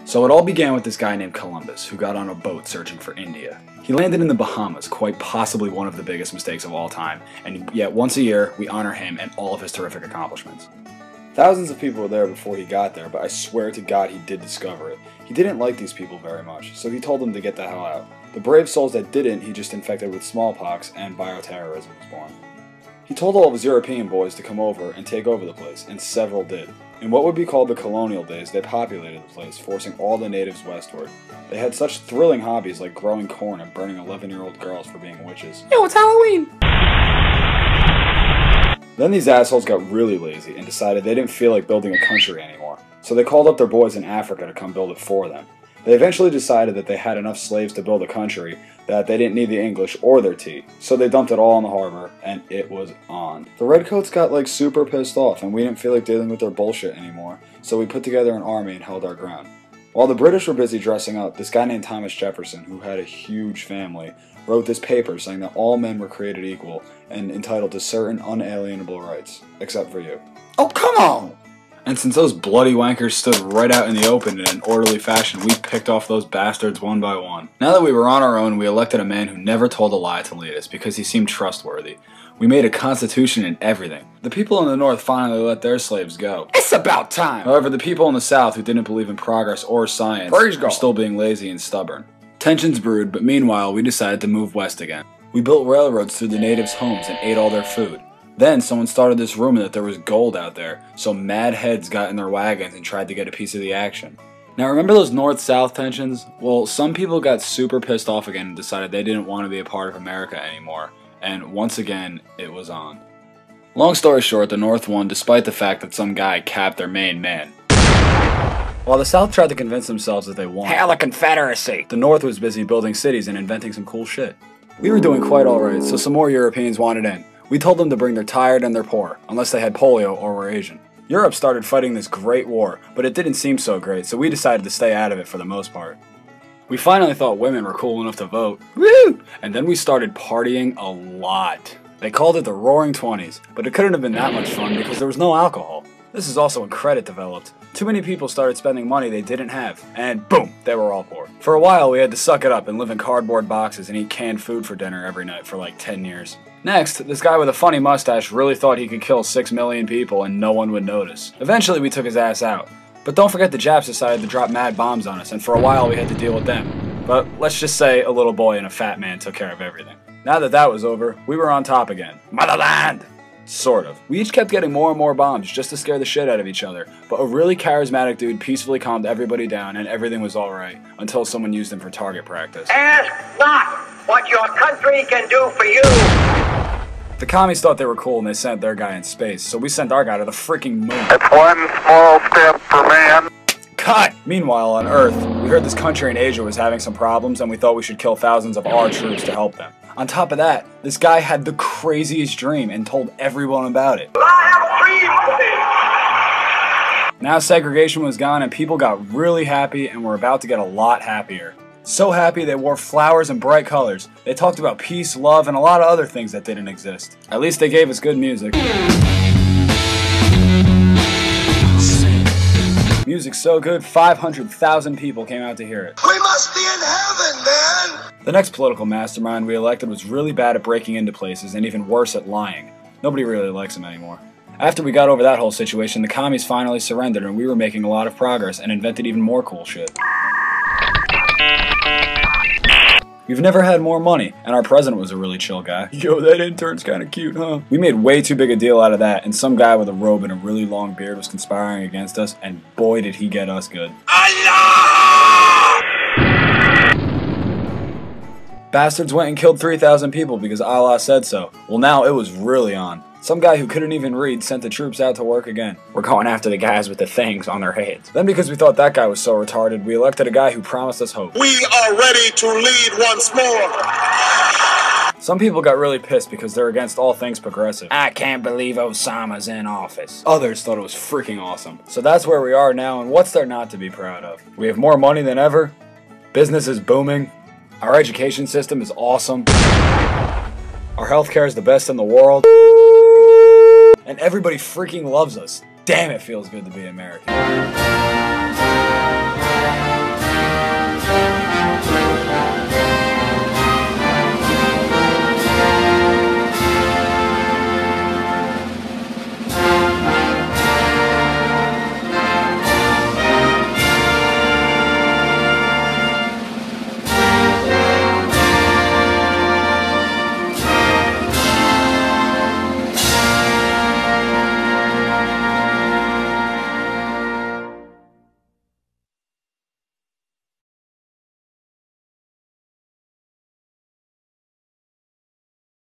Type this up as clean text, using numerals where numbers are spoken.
So it all began with this guy named Columbus, who got on a boat searching for India. He landed in the Bahamas, quite possibly one of the biggest mistakes of all time, and yet once a year, we honor him and all of his terrific accomplishments. Thousands of people were there before he got there, but I swear to God he did discover it. He didn't like these people very much, so he told them to get the hell out. The brave souls that didn't, he just infected with smallpox, and bioterrorism was born. He told all of his European boys to come over and take over the place, and several did. In what would be called the colonial days, they populated the place, forcing all the natives westward. They had such thrilling hobbies like growing corn and burning 11-year-old girls for being witches. Yo, it's Halloween! Then these assholes got really lazy and decided they didn't feel like building a country anymore, so they called up their boys in Africa to come build it for them. They eventually decided that they had enough slaves to build a country that they didn't need the English or their tea, so they dumped it all in the harbor, and it was on. The Redcoats got like super pissed off, and we didn't feel like dealing with their bullshit anymore, so we put together an army and held our ground. While the British were busy dressing up, this guy named Thomas Jefferson, who had a huge family, wrote this paper saying that all men were created equal and entitled to certain unalienable rights, except for you. Oh, come on! And since those bloody wankers stood right out in the open in an orderly fashion, we picked off those bastards one by one. Now that we were on our own, we elected a man who never told a lie to lead us because he seemed trustworthy. We made a constitution and everything. The people in the North finally let their slaves go. It's about time! However, the people in the South who didn't believe in progress or science were still being lazy and stubborn. Tensions brewed, but meanwhile, we decided to move west again. We built railroads through the natives' homes and ate all their food. Then someone started this rumor that there was gold out there, so mad heads got in their wagons and tried to get a piece of the action. Now remember those North-South tensions? Well, some people got super pissed off again and decided they didn't want to be a part of America anymore, and once again, it was on. Long story short, the North won despite the fact that some guy capped their main man. While the South tried to convince themselves that they won, Hail the Confederacy! the North was busy building cities and inventing some cool shit. We were doing quite alright, so some more Europeans wanted in. We told them to bring their tired and their poor, unless they had polio or were Asian. Europe started fighting this great war, but it didn't seem so great, so we decided to stay out of it for the most part. We finally thought women were cool enough to vote. Woo! And then we started partying a lot. They called it the Roaring 20s, but it couldn't have been that much fun because there was no alcohol. This is also when credit developed. Too many people started spending money they didn't have, and boom, they were all poor. For a while, we had to suck it up and live in cardboard boxes and eat canned food for dinner every night for like 10 years. Next, this guy with a funny mustache really thought he could kill 6 million people and no one would notice. Eventually, we took his ass out. But don't forget the Japs decided to drop mad bombs on us, and for a while we had to deal with them. But let's just say a little boy and a fat man took care of everything. Now that that was over, we were on top again. Motherland! Sort of. We each kept getting more and more bombs just to scare the shit out of each other, but a really charismatic dude peacefully calmed everybody down and everything was alright, until someone used him for target practice. Ask not what your country can do for you! The commies thought they were cool and they sent their guy in space, so we sent our guy to the freaking moon. It's one small step for man. Cut! Meanwhile, on Earth, we heard this country in Asia was having some problems and we thought we should kill thousands of our troops to help them. On top of that, this guy had the craziest dream and told everyone about it. I have a dream for this! Now segregation was gone and people got really happy and were about to get a lot happier. So happy they wore flowers and bright colors. They talked about peace, love, and a lot of other things that didn't exist. At least they gave us good music. Music's so good, 500,000 people came out to hear it. We must be in heaven, man! The next political mastermind we elected was really bad at breaking into places and even worse at lying. Nobody really likes him anymore. After we got over that whole situation, the commies finally surrendered and we were making a lot of progress and invented even more cool shit. We've never had more money, and our president was a really chill guy. Yo, that intern's kinda cute, huh? We made way too big a deal out of that, and some guy with a robe and a really long beard was conspiring against us, and boy did he get us good. Allah! Bastards went and killed 3,000 people because Allah said so. Well, now it was really on. Some guy who couldn't even read sent the troops out to work again. We're going after the guys with the things on their heads. Then because we thought that guy was so retarded, we elected a guy who promised us hope. We are ready to lead once more! Some people got really pissed because they're against all things progressive. I can't believe Osama's in office. Others thought it was freaking awesome. So that's where we are now, and what's there not to be proud of? We have more money than ever. Business is booming. Our education system is awesome. Our healthcare is the best in the world. And everybody freaking loves us. Damn, it feels good to be American.